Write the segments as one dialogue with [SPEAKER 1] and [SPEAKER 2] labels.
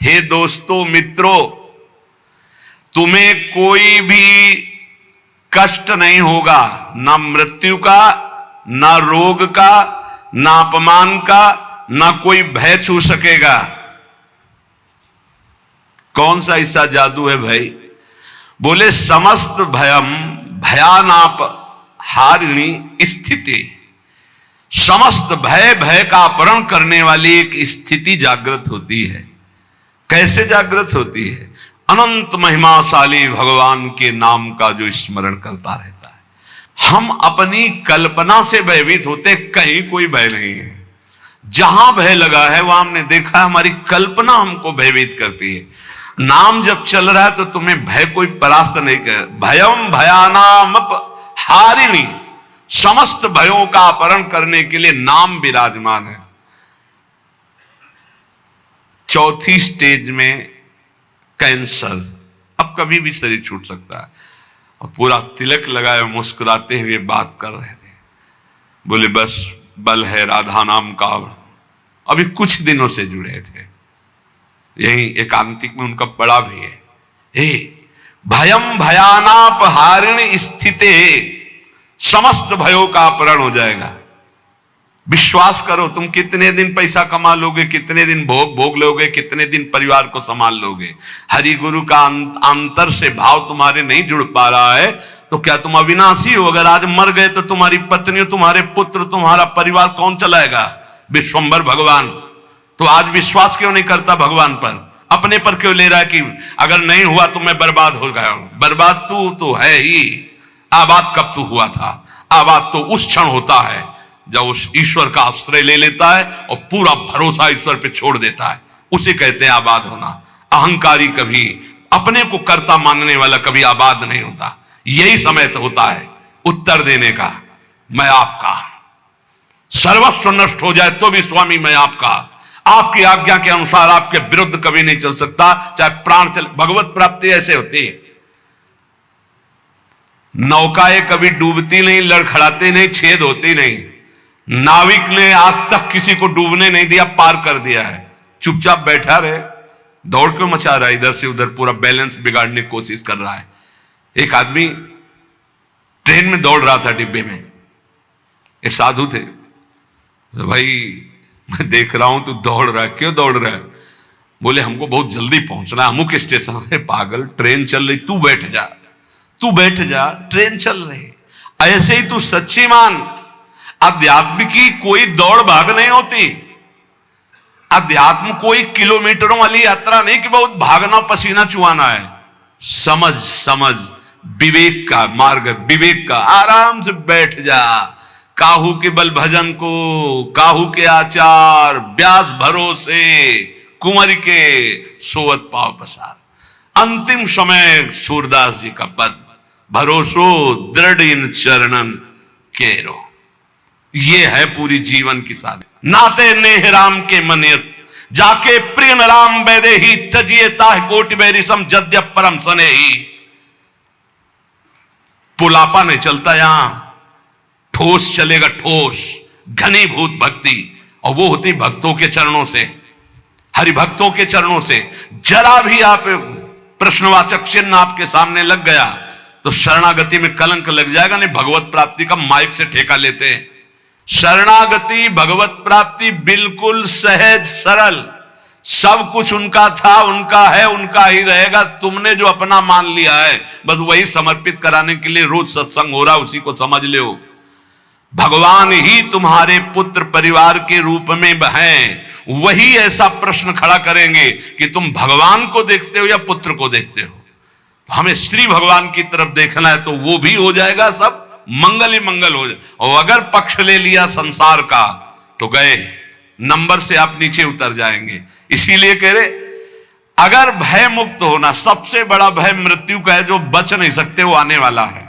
[SPEAKER 1] हे दोस्तों मित्रों, तुम्हें कोई भी कष्ट नहीं होगा, ना मृत्यु का, ना रोग का, ना अपमान का, ना कोई भय छू सकेगा। कौन सा ऐसा जादू है भाई? बोले समस्त भयम भयानाप हारिणी स्थिति। समस्त भय का अपहरण करने वाली एक स्थिति जागृत होती है। कैसे जागृत होती है? अनंत महिमाशाली भगवान के नाम का जो स्मरण करता रहता है। हम अपनी कल्पना से भयभीत होते, कहीं कोई भय नहीं है। जहां भय लगा है वहां हमने देखा हमारी कल्पना हमको भयभीत करती है। नाम जब चल रहा है तो तुम्हें भय कोई परास्त नहीं कर। भयम भयानाम हारिणी, समस्त भयों का अपहरण करने के लिए नाम विराजमान है। चौथी स्टेज में कैंसर, अब कभी भी शरीर छूट सकता है। और पूरा तिलक लगाए मुस्कुराते हुए बात कर रहे थे। बोले बस बल है राधा नाम का। अभी कुछ दिनों से जुड़े थे, यही एकांतिक में उनका पड़ा भी है। हे भयम भयानाप हारिणी स्थिते, समस्त भयों का अपहरण हो जाएगा। विश्वास करो, तुम कितने दिन पैसा कमा लोगे, कितने दिन भोग लोगे, कितने दिन परिवार को संभाल लोगे। हरि गुरु का अंतर से भाव तुम्हारे नहीं जुड़ पा रहा है तो क्या तुम अविनाशी हो? अगर आज मर गए तो तुम्हारी पत्नी, तुम्हारे पुत्र, तुम्हारा परिवार कौन चलाएगा? विश्वंभर भगवान। तो आज विश्वास क्यों नहीं करता भगवान पर? अपने पर क्यों ले रहा है कि अगर नहीं हुआ तो मैं बर्बाद हो गया हूं? बर्बाद तू तो है ही। आबाद कब तू हुआ था? आबाद तो उस क्षण होता है जब उस ईश्वर का आश्रय ले लेता है और पूरा भरोसा ईश्वर पे छोड़ देता है, उसे कहते हैं आबाद होना। अहंकारी कभी, अपने को कर्ता मानने वाला कभी आबाद नहीं होता। यही समय तो होता है उत्तर देने का, मैं आपका। सर्वस्व नष्ट हो जाए तो भी स्वामी मैं आपका। आपकी आज्ञा के अनुसार आपके विरुद्ध कभी नहीं चल सकता, चाहे प्राण चले। भगवत प्राप्ति ऐसे होती है। नौकाएं कभी डूबती नहीं, लड़खड़ाती नहीं, छेद होती नहीं। नाविक ने आज तक किसी को डूबने नहीं दिया, पार कर दिया है। चुपचाप बैठा रहे, दौड़ क्यों मचा रहा है इधर से उधर, पूरा बैलेंस बिगाड़ने की कोशिश कर रहा है। एक आदमी ट्रेन में दौड़ रहा था, डिब्बे में एक साधु थे। भाई मैं देख रहा हूं तू दौड़ रहा है, क्यों दौड़ रहा है? बोले हमको बहुत जल्दी पहुंचना है अमुक स्टेशन है। पागल, ट्रेन चल रही, तू बैठ जा, तू बैठ जा, ट्रेन चल रही। ऐसे ही तू सच्ची मान, अध्यात्म की कोई दौड़ भाग नहीं होती। अध्यात्म कोई किलोमीटरों वाली यात्रा नहीं कि बहुत भागना पसीना चुहाना है। समझ समझ, विवेक का मार्ग, विवेक का। आराम से बैठ जा। काहू के बल भजन को, काहू के आचार, व्यास भरोसे, कुंवर के सोवत पाव पसार। अंतिम समय सूरदास जी का पद, भरोसो दृढ़ इन चरणन केरो। ये है पूरी जीवन की साधना। नाते नेह राम के मनियत, जाके प्रिय राम बैदे ही, तजिए ताह कोटि बैरिसम जद्य परम सने ही। पुलापा नहीं चलता यहां, ठोस चलेगा, ठोस घनीभूत भक्ति। और वो होती भक्तों के चरणों से, हरिभक्तों के चरणों से। जरा भी आप प्रश्नवाचक चिन्ह आपके सामने लग गया तो शरणागति में कलंक लग जाएगा। नहीं, भगवत प्राप्ति का माइक से ठेका लेते हैं। शरणागति, भगवत प्राप्ति बिल्कुल सहज सरल। सब कुछ उनका था, उनका है, उनका ही रहेगा। तुमने जो अपना मान लिया है बस वही समर्पित कराने के लिए रोज सत्संग हो रहा, उसी को समझ लो। भगवान ही तुम्हारे पुत्र परिवार के रूप में हैं। वही ऐसा प्रश्न खड़ा करेंगे कि तुम भगवान को देखते हो या पुत्र को देखते हो। हमें श्री भगवान की तरफ देखना है तो वो भी हो जाएगा, सब मंगल ही मंगल हो जाए। और अगर पक्ष ले लिया संसार का तो गए, नंबर से आप नीचे उतर जाएंगे। इसीलिए कह रहे, अगर भय मुक्त होना, सबसे बड़ा भय मृत्यु का है जो बच नहीं सकते, वो आने वाला है।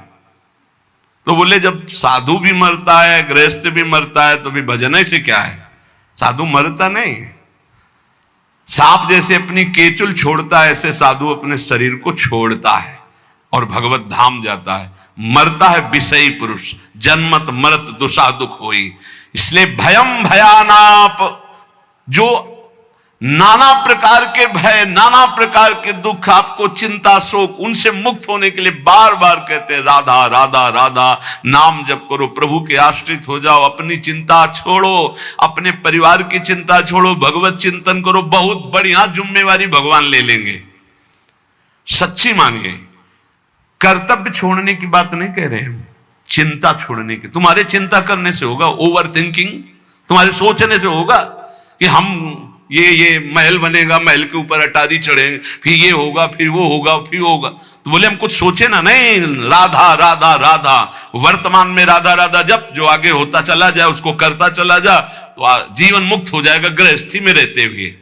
[SPEAKER 1] तो बोले जब साधु भी मरता है, गृहस्थ भी मरता है, तो भी भजन से क्या है? साधु मरता नहीं। सांप जैसे अपनी केचुल छोड़ता है, ऐसे साधु अपने शरीर को छोड़ता है और भगवत धाम जाता है। मरता है विषयी पुरुष, जन्मत मरत दुषा दुख होई। इसलिए भयम भयानाप, जो नाना प्रकार के भय, नाना प्रकार के दुख, आपको चिंता शोक, उनसे मुक्त होने के लिए बार बार कहते हैं राधा राधा राधा, नाम जप करो, प्रभु के आश्रित हो जाओ, अपनी चिंता छोड़ो, अपने परिवार की चिंता छोड़ो, भगवत चिंतन करो, बहुत बढ़िया जिम्मेवारी भगवान ले लेंगे। सच्ची मानिए, कर्तव्य छोड़ने की बात नहीं कह रहे हैं, चिंता छोड़ने की। तुम्हारे चिंता करने से होगा, ओवर थिंकिंग, तुम्हारे सोचने से होगा कि हम ये महल बनेगा, महल के ऊपर अटारी चढ़े, फिर ये होगा, फिर वो होगा, फिर वो होगा। तो बोले हम कुछ सोचे ना, नहीं, राधा राधा राधा, वर्तमान में राधा राधा जब जो आगे होता चला जाए उसको करता चला जा, तो जीवन मुक्त हो जाएगा गृहस्थी में रहते हुए।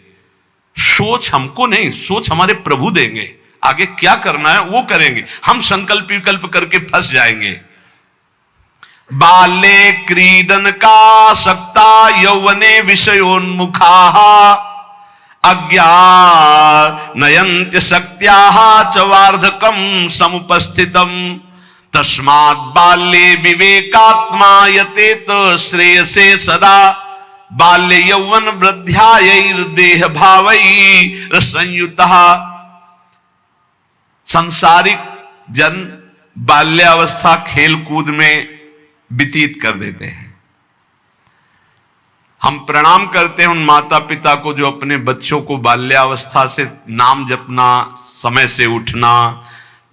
[SPEAKER 1] सोच हमको नहीं, सोच हमारे प्रभु देंगे, आगे क्या करना है वो करेंगे, हम संकल्प विकल्प करके फंस जाएंगे। बाले क्रीडन का सक्ता यौवने विषयोन्मुखा अज्ञानयन्त्य शक्त्याः च वार्धकं समुपस्थितम् तस्मात् बाल्ये विवेकात्मा यतेत श्रेयसे सदा बाल्य यौवन वृद्ध्यायैर्देह भावैः संयुतः। सांसारिक जन बाल्यावस्था खेल कूद में व्यतीत कर देते हैं। हम प्रणाम करते हैं उन माता पिता को जो अपने बच्चों को बाल्यावस्था से नाम जपना, समय से उठना,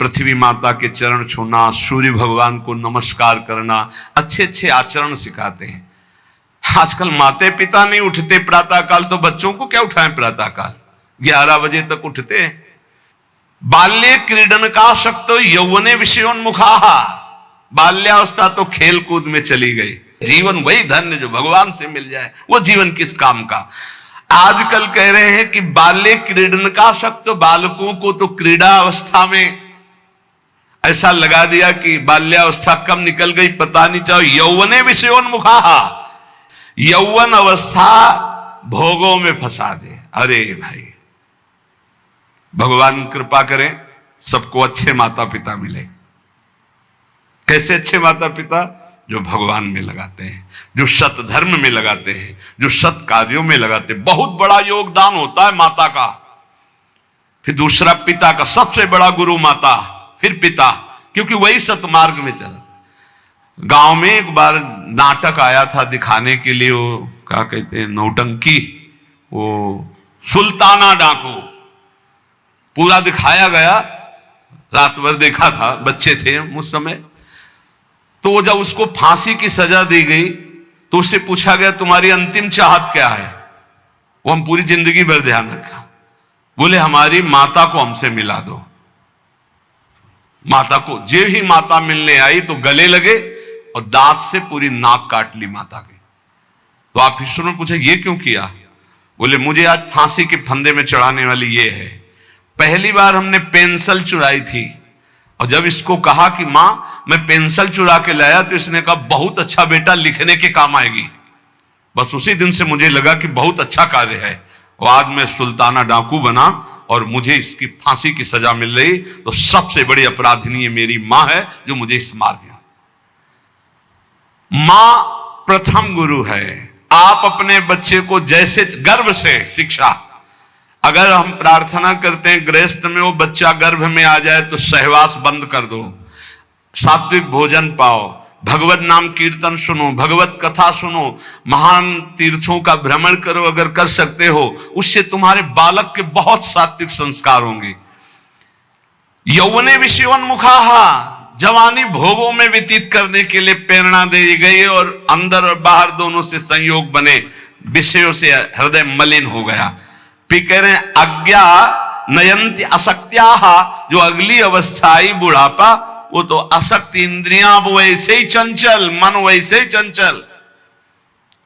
[SPEAKER 1] पृथ्वी माता के चरण छूना, सूर्य भगवान को नमस्कार करना, अच्छे अच्छे आचरण सिखाते हैं। आजकल माता पिता नहीं उठते प्रातःकाल, तो बच्चों को क्या उठाएं प्रातःकाल, 11 बजे तक उठते हैं। बाल्ये क्रीडन का शक्त यौवने विषयोन्मुखा, बाल्यावस्था तो खेल कूद में चली गई। जीवन वही धन्य जो भगवान से मिल जाए, वो जीवन किस काम का। आजकल कह रहे हैं कि बाल्य क्रीडन का शक्त, बालकों को तो क्रीड़ा अवस्था में ऐसा लगा दिया कि बाल्यावस्था कब निकल गई पता नहीं चला। यौवने विषयोन्मुखा, यौवन अवस्था भोगों में फंसा दे। अरे भाई, भगवान कृपा करें सबको अच्छे माता पिता मिले। कैसे अच्छे माता पिता? जो भगवान में लगाते हैं, जो सत धर्म में लगाते हैं, जो सत कार्यों में लगाते हैं। बहुत बड़ा योगदान होता है माता का, फिर दूसरा पिता का। सबसे बड़ा गुरु माता, फिर पिता, क्योंकि वही सतमार्ग में चला। गांव में एक बार नाटक आया था दिखाने के लिए, वो क्या कहते हैं, नौटंकी, वो सुल्ताना डाकू, पूरा दिखाया गया। रात भर देखा था, बच्चे थे उस समय। तो जब उसको फांसी की सजा दी गई तो उससे पूछा गया तुम्हारी अंतिम चाहत क्या है? वो हम पूरी जिंदगी भर ध्यान रखा। बोले हमारी माता को हमसे मिला दो। माता को, जे ही माता मिलने आई तो गले लगे और दांत से पूरी नाक काट ली माता की। तो ऑफिसर ने पूछा ये क्यों किया? बोले मुझे आज फांसी के फंदे में चढ़ाने वाली ये है। पहली बार हमने पेंसिल चुराई थी, और जब इसको कहा कि मां मैं पेंसिल चुरा के लाया, तो इसने कहा बहुत अच्छा बेटा, लिखने के काम आएगी। बस उसी दिन से मुझे लगा कि बहुत अच्छा कार्य है, और आज मैं सुल्ताना डाकू बना और मुझे इसकी फांसी की सजा मिल रही। तो सबसे बड़ी अपराधिनी मेरी मां है जो मुझे इस मार्ग में। मां प्रथम गुरु है। आप अपने बच्चे को जैसे गर्भ से शिक्षा, अगर हम प्रार्थना करते हैं गृहस्थ में वो बच्चा गर्भ में आ जाए तो सहवास बंद कर दो, सात्विक भोजन पाओ, भगवत नाम कीर्तन सुनो, भगवत कथा सुनो, महान तीर्थों का भ्रमण करो अगर कर सकते हो, उससे तुम्हारे बालक के बहुत सात्विक संस्कार होंगे। यौवने विषयोन्मुखा, जवानी भोगों में व्यतीत करने के लिए प्रेरणा दी गई, और अंदर और बाहर दोनों से संयोग बने, विषयों से हृदय मलिन हो गया। फिर कह रहे हैं अज्ञा नयंती असक्त्या, जो अगली अवस्था आई बुढ़ापा, वो तो असक्त, इंद्रियां वैसे ही चंचल, मन वैसे ही चंचल,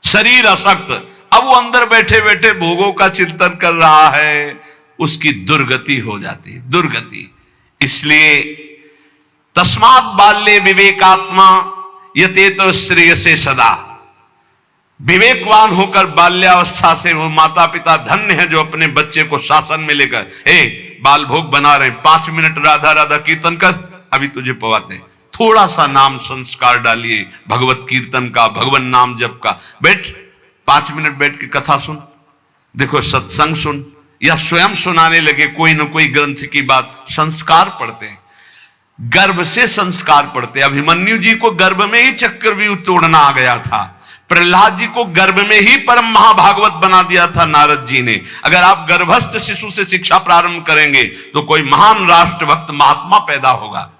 [SPEAKER 1] शरीर असक्त। अब वो अंदर बैठे बैठे भोगों का चिंतन कर रहा है, उसकी दुर्गति हो जाती, दुर्गति। इसलिए तस्मात् बाल्ये विवेकात्मा यतेत श्रेयसे सदा, विवेकवान होकर बाल्यावस्था से वो माता पिता धन्य है जो अपने बच्चे को शासन में लेकर, बाल भोग बना रहे, 5 मिनट राधा राधा कीर्तन कर, अभी तुझे पवाते हैं, थोड़ा सा नाम संस्कार डालिए, भगवत कीर्तन का, भगवान नाम जप का, बैठ 5 मिनट बैठ के कथा सुन, देखो सत्संग सुन या स्वयं सुनाने लगे कोई न कोई ग्रंथ की बात, संस्कार पढ़ते हैं, गर्भ से संस्कार पढ़ते। अभिमन्यु जी को गर्भ में ही चक्रव्यूह तोड़ना आ गया था, प्रहलाद जी को गर्भ में ही परम महाभागवत बना दिया था नारद जी ने। अगर आप गर्भस्थ शिशु से शिक्षा प्रारंभ करेंगे तो कोई महान राष्ट्रभक्त महात्मा पैदा होगा।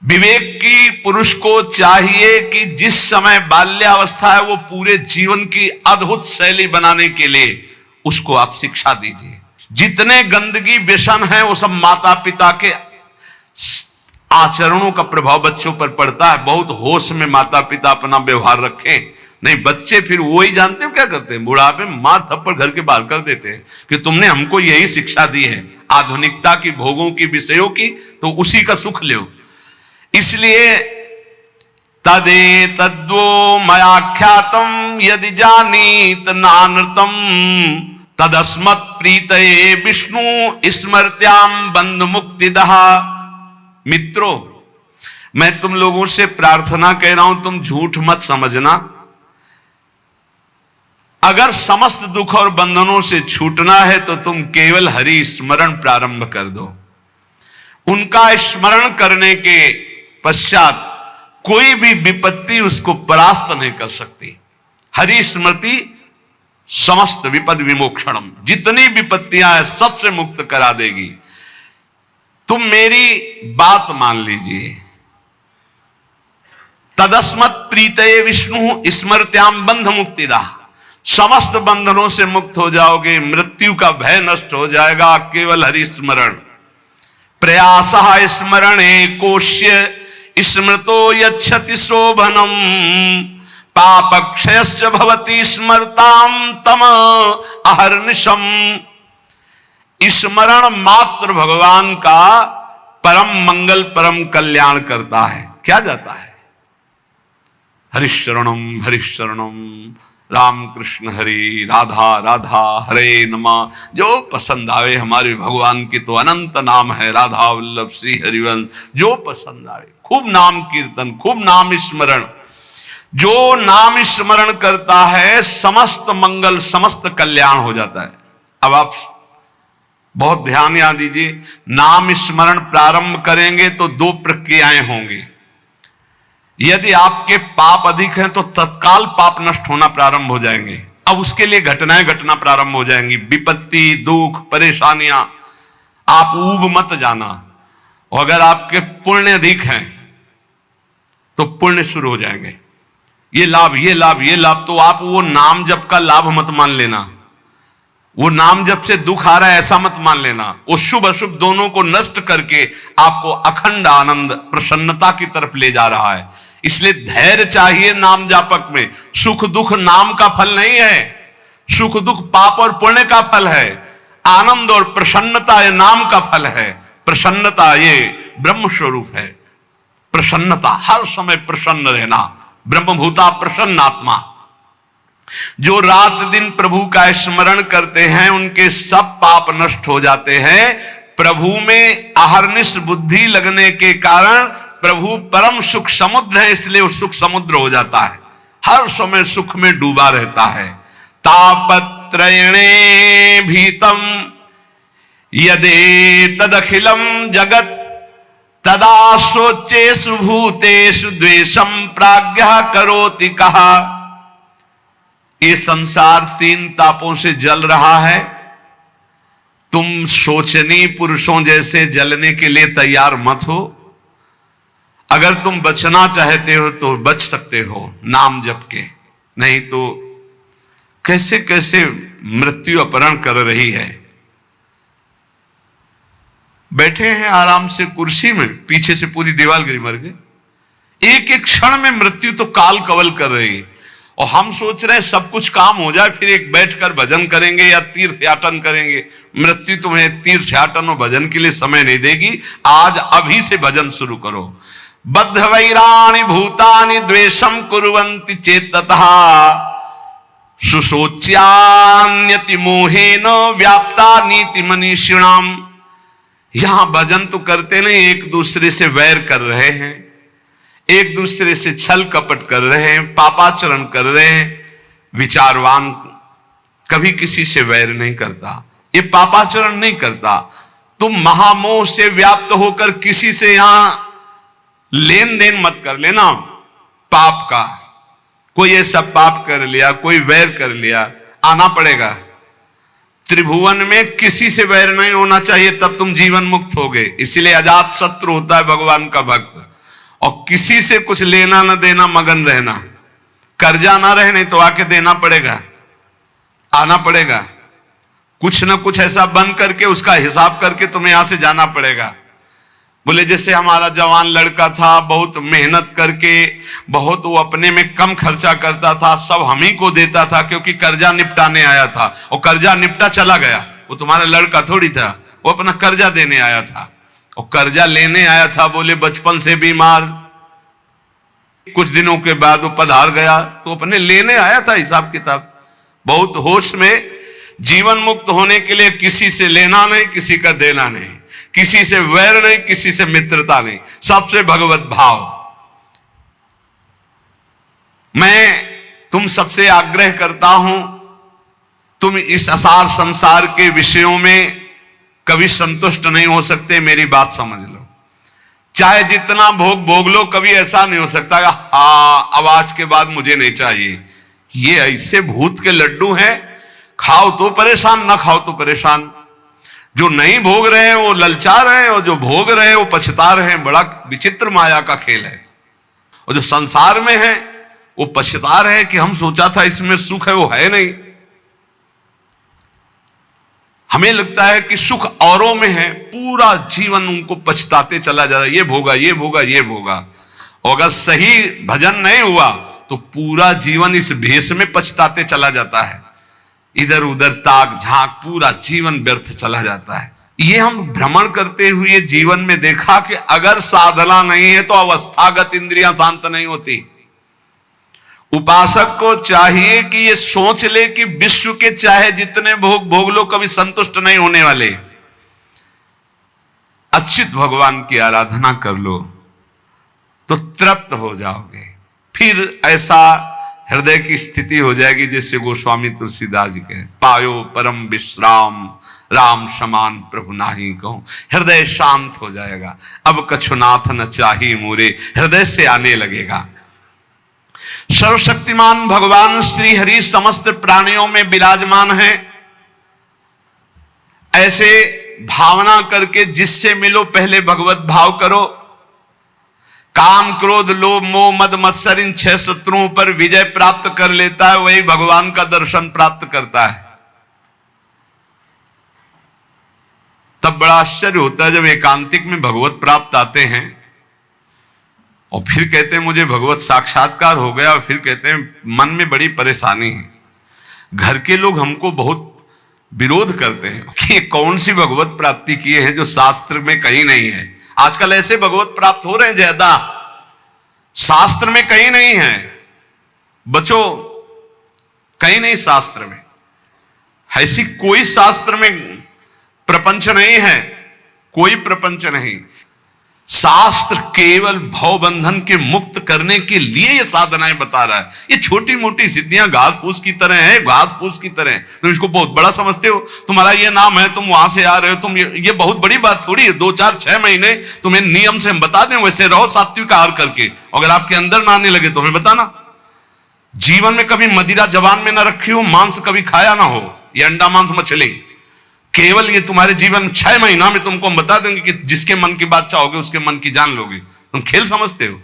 [SPEAKER 1] विवेक की पुरुष को चाहिए कि जिस समय बाल्यावस्था है वो पूरे जीवन की अद्भुत शैली बनाने के लिए उसको आप शिक्षा दीजिए। जितने गंदगी व्यसन है वो सब माता पिता के आचरणों का प्रभाव बच्चों पर पड़ता है। बहुत होश में माता पिता अपना व्यवहार रखें, नहीं बच्चे फिर वही जानते हो क्या करते हैं, बुढ़ापे में मार थप्पड़ घर के बाहर कर देते हैं कि तुमने हमको यही शिक्षा दी है आधुनिकता की, भोगों की, विषयों की, तो उसी का सुख लो। इसलिए तदे तद्वो मयाख्यातम यदि जानीत नानृतम तदस्मत् प्रीतये विष्णु स्मृत्याम बंध मुक्तिदहा। मित्रों, मैं तुम लोगों से प्रार्थना कह रहा हूं, तुम झूठ मत समझना। अगर समस्त दुख और बंधनों से छूटना है तो तुम केवल हरि स्मरण प्रारंभ कर दो। उनका स्मरण करने के पश्चात कोई भी विपत्ति उसको परास्त नहीं कर सकती। हरि स्मृति समस्त विपद विमोक्षणम, जितनी विपत्तियां हैं सबसे मुक्त करा देगी। तुम मेरी बात मान लीजिए। तदस्मत् प्रीतये विष्णु स्मृत्याम बंध मुक्तिदा, समस्त बंधनों से मुक्त हो जाओगे, मृत्यु का भय नष्ट हो जाएगा केवल हरि स्मरण। प्रयासः स्मरणे कोश्य स्मृतो यच्छति शोभनम पापक्षयश्च भवति स्मरताम तम अहर्निशम। स्मरण मात्र भगवान का परम मंगल परम कल्याण करता है। क्या जाता है? हरिशरणम हरिशरणम, राम कृष्ण हरि, राधा राधा, हरे नमः। जो पसंद आवे, हमारे भगवान के तो अनंत नाम है, राधा वल्लभ श्री हरिवंश, जो पसंद आवे। खूब नाम कीर्तन, खूब नाम स्मरण। जो नाम स्मरण करता है समस्त मंगल समस्त कल्याण हो जाता है। अब आप बहुत ध्यान याद दीजिए, नाम स्मरण प्रारंभ करेंगे तो दो प्रक्रियाएं होंगी। यदि आपके पाप अधिक हैं तो तत्काल पाप नष्ट होना प्रारंभ हो जाएंगे। अब उसके लिए घटनाएं घटना प्रारंभ हो जाएंगी, विपत्ति, दुख, परेशानियां। आप ऊब मत जाना। और अगर आपके पुण्य अधिक हैं तो पुण्य शुरू हो जाएंगे। ये लाभ, ये लाभ, ये लाभ। तो आप वो नाम जप का लाभ मत मान लेना। वो नाम जप से दुख आ रहा है ऐसा मत मान लेना। वो शुभ अशुभ दोनों को नष्ट करके आपको अखंड आनंद प्रसन्नता की तरफ ले जा रहा है। इसलिए धैर्य चाहिए नाम जापक में। सुख दुख नाम का फल नहीं है, सुख दुख पाप और पुण्य का फल है। आनंद और प्रसन्नता ये नाम का फल है। प्रसन्नता ये ब्रह्म स्वरूप है। प्रसन्नता, हर समय प्रसन्न रहना, ब्रह्मभूता प्रसन्नात्मा। जो रात दिन प्रभु का स्मरण करते हैं उनके सब पाप नष्ट हो जाते हैं। प्रभु में अहर्निश बुद्धि लगने के कारण प्रभु परम सुख समुद्र है, इसलिए वो सुख समुद्र हो जाता है, हर समय सुख में डूबा रहता है। तापत्रयणे भीतम यदे तदखिलम जगत तदा शोचेषु भूतेषु द्वेषम प्राज्ञः करोति कहा। ये संसार तीन तापों से जल रहा है। तुम शोचनीय पुरुषों जैसे जलने के लिए तैयार मत हो। अगर तुम बचना चाहते हो तो बच सकते हो नाम जप के, नहीं तो कैसे कैसे मृत्यु अपहरण कर रही है। बैठे हैं आराम से कुर्सी में, पीछे से पूरी दीवार गिरी, मर गए। एक एक क्षण में मृत्यु तो काल कवल कर रही है। और हम सोच रहे हैं सब कुछ काम हो जाए फिर एक बैठकर भजन करेंगे या तीर्थयाटन करेंगे। मृत्यु तुम्हें तीर्थयाटन और भजन के लिए समय नहीं देगी। आज अभी से भजन शुरू करो। बद्ध वैराणि भूतानि द्वेषम कुर्वन्ति चेततः सुशोच्यान्यति मोहेन व्याप्ता नीति मनीषिणाम। यहां भजन तो करते नहीं, एक दूसरे से वैर कर रहे हैं, एक दूसरे से छल कपट कर रहे हैं, पापाचरण कर रहे हैं, विचारवान कभी किसी से वैर नहीं करता, ये पापाचरण नहीं करता। तुम महामोह से व्याप्त होकर किसी से यहां लेन देन मत कर लेना पाप का। कोई ऐसा पाप कर लिया, कोई वैर कर लिया, आना पड़ेगा। त्रिभुवन में किसी से वैर नहीं होना चाहिए, तब तुम जीवन मुक्त होगे। इसलिए अजात शत्रु होता है भगवान का भक्त। और किसी से कुछ लेना ना देना, मगन रहना, कर्जा ना रहे, नहीं तो आके देना पड़ेगा, आना पड़ेगा। कुछ ना कुछ ऐसा बन करके उसका हिसाब करके तुम्हें यहां से जाना पड़ेगा। बोले जैसे हमारा जवान लड़का था, बहुत मेहनत करके, बहुत वो अपने में कम खर्चा करता था, सब हम ही को देता था क्योंकि कर्जा निपटाने आया था, और कर्जा निपटा चला गया। वो तुम्हारा लड़का थोड़ी था, वो अपना कर्जा देने आया था। और कर्जा लेने आया था, बोले बचपन से बीमार, कुछ दिनों के बाद वो पधार गया, तो अपने लेने आया था हिसाब किताब। बहुत होश में, जीवन मुक्त होने के लिए किसी से लेना नहीं, किसी का देना नहीं, किसी से वैर नहीं, किसी से मित्रता नहीं, सबसे भगवत भाव। मैं तुम सबसे आग्रह करता हूं, तुम इस असार संसार के विषयों में कभी संतुष्ट नहीं हो सकते, मेरी बात समझ लो। चाहे जितना भोग भोग लो, कभी ऐसा नहीं हो सकता हाँ अब आज के बाद मुझे नहीं चाहिए। ये ऐसे भूत के लड्डू हैं, खाओ तो परेशान, ना खाओ तो परेशान। जो नहीं भोग रहे हैं वो ललचा रहे हैं, और जो भोग रहे हैं वो पछता रहे हैं। बड़ा विचित्र माया का खेल है। और जो संसार में है वो पछता रहे हैं कि हम सोचा था इसमें सुख है, वो है नहीं। हमें लगता है कि सुख औरों में है, पूरा जीवन उनको पछताते चला जा रहा है, ये भोगा, ये भोगा, ये भोगा। और अगर सही भजन नहीं हुआ तो पूरा जीवन इस भेष में पछताते चला जाता है। इधर उधर ताक झांक, पूरा जीवन व्यर्थ चला जाता है। ये हम भ्रमण करते हुए जीवन में देखा कि अगर साधना नहीं है तो अवस्थागत इंद्रियां शांत नहीं होती। उपासक को चाहिए कि ये सोच ले कि विश्व के चाहे जितने भोग भोग लो, कभी संतुष्ट नहीं होने वाले। अच्युत भगवान की आराधना कर लो तो तृप्त हो जाओगे। फिर ऐसा हृदय की स्थिति हो जाएगी जैसे गोस्वामी तुलसीदास जी कहे, पायो परम विश्राम राम समान प्रभु नाही कहूं। हृदय शांत हो जाएगा। अब कछुनाथ न चाही मोरे, हृदय से आने लगेगा। सर्वशक्तिमान भगवान श्री हरि समस्त प्राणियों में विराजमान है। ऐसे भावना करके जिससे मिलो पहले भगवत भाव करो। काम क्रोध लोभ मोह मद मत्सर इन 6 शत्रुओं पर विजय प्राप्त कर लेता है, वही भगवान का दर्शन प्राप्त करता है। तब बड़ा आश्चर्य होता है जब एकांतिक में भगवत प्राप्त आते हैं और फिर कहते हैं मुझे भगवत साक्षात्कार हो गया, और फिर कहते हैं मन में बड़ी परेशानी है। घर के लोग हमको बहुत विरोध करते हैं कि कौन सी भगवत प्राप्ति किए हैं जो शास्त्र में कहीं नहीं है। आजकल ऐसे भगवत प्राप्त हो रहे हैं ज्यादा, शास्त्र में कहीं नहीं है। बचो, कहीं नहीं शास्त्र में, ऐसी कोई शास्त्र में प्रपंच नहीं है, कोई प्रपंच नहीं। शास्त्र केवल भव बंधन के मुक्त करने के लिए ये साधनाएं बता रहा है। ये छोटी मोटी सिद्धियां घास फूस की तरह है, घास फूस की तरह है। तुम इसको बहुत बड़ा समझते हो, तुम्हारा ये नाम है, तुम वहां से आ रहे हो, तुम ये बहुत बड़ी बात थोड़ी है। 2 4 6 महीने तुम्हें नियम से हम बता दें, वैसे रहो सात्विक आहार करके। अगर आपके अंदर ना आने लगे तो हमें बताना। जीवन में कभी मदिरा जबान में ना रखी हो, मांस कभी खाया ना हो, ये अंडा मांस मछली, केवल ये तुम्हारे जीवन 6 महीना में तुमको हम बता देंगे कि जिसके मन की बात चाहोगे उसके मन की जान लोगे। तुम खेल समझते हो?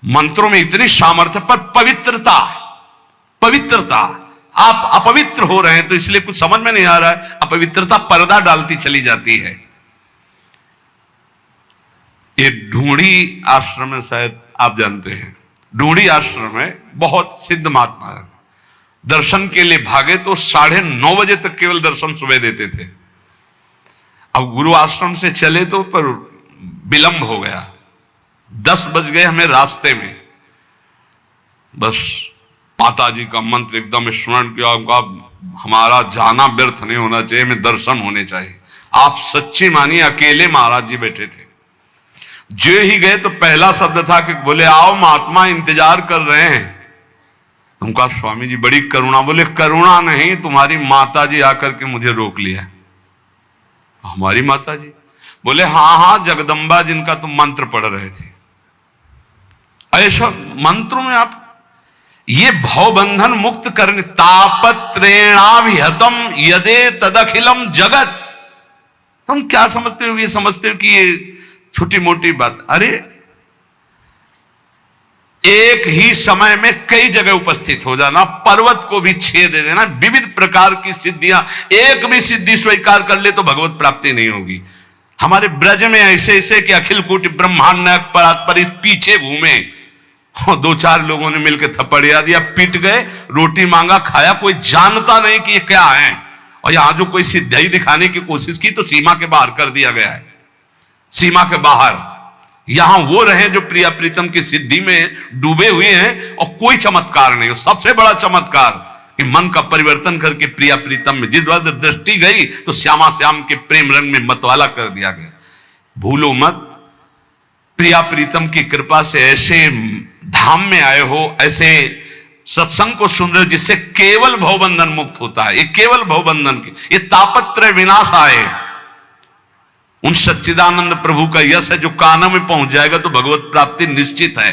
[SPEAKER 1] मंत्रों में इतनी सामर्थ्य, पर पवित्रता, पवित्रता, आप अपवित्र हो रहे हैं तो इसलिए कुछ समझ में नहीं आ रहा है। अपवित्रता पर्दा डालती चली जाती है। ये ढूंढी आश्रम में, शायद आप जानते हैं, ढूंढी आश्रम में बहुत सिद्ध महात्मा है। दर्शन के लिए भागे तो 9:30 बजे तक केवल दर्शन सुबह देते थे। अब गुरु आश्रम से चले तो पर विलंब हो गया, 10 बज गए हमें रास्ते में। बस माता जी का मंत्र एकदम स्मरण किया, हमारा जाना व्यर्थ नहीं होना चाहिए, हमें दर्शन होने चाहिए। आप सच्ची मानिए, अकेले महाराज जी बैठे थे। जो ही गए तो पहला शब्द था कि बोले आओ महात्मा इंतजार कर रहे हैं। हम कहा स्वामी जी बड़ी करुणा। बोले करुणा नहीं, तुम्हारी माता जी आकर के मुझे रोक लिया। हमारी माता जी? बोले हाँ हाँ, जगदम्बा जिनका तुम मंत्र पढ़ रहे थे। ऐसा मंत्रों में आप ये भवबंधन मुक्त करने, तापत्रेणाभिहतम यदे तदखिलम जगत। हम क्या समझते हो? ये समझते हो कि ये छोटी मोटी बात। अरे एक ही समय में कई जगह उपस्थित हो जाना, पर्वत को भी छेद दे देना, विविध प्रकार की सिद्धियां, एक भी सिद्धि स्वीकार कर ले तो भगवत प्राप्ति नहीं होगी। हमारे ब्रज में ऐसे ऐसे कि अखिल कोटि ब्रह्मांड नायक परात्पर पीछे घूमे, दो चार लोगों ने मिलकर थप्पड़िया दिया, पीट गए, रोटी मांगा, खाया, कोई जानता नहीं कि ये क्या है। और यहां जो कोई सिद्धाई दिखाने की कोशिश की तो सीमा के बाहर कर दिया गया है, सीमा के बाहर। यहां वो रहे जो प्रिया प्रीतम की सिद्धि में डूबे हुए हैं और कोई चमत्कार नहीं। सबसे बड़ा चमत्कार कि मन का परिवर्तन करके प्रिया प्रीतम में जिस वक्त दृष्टि गई तो श्यामा श्याम के प्रेम रंग में मतवाला कर दिया गया। भूलो मत, प्रिया प्रीतम की कृपा से ऐसे धाम में आए हो, ऐसे सत्संग को सुन रहे हो जिससे केवल भवबंधन मुक्त होता है। ये केवल भवबंधन की, ये तापत्रय विनाश आए। उन सच्चिदानंद प्रभु का यश है जो कानों में पहुंच जाएगा तो भगवत प्राप्ति निश्चित है।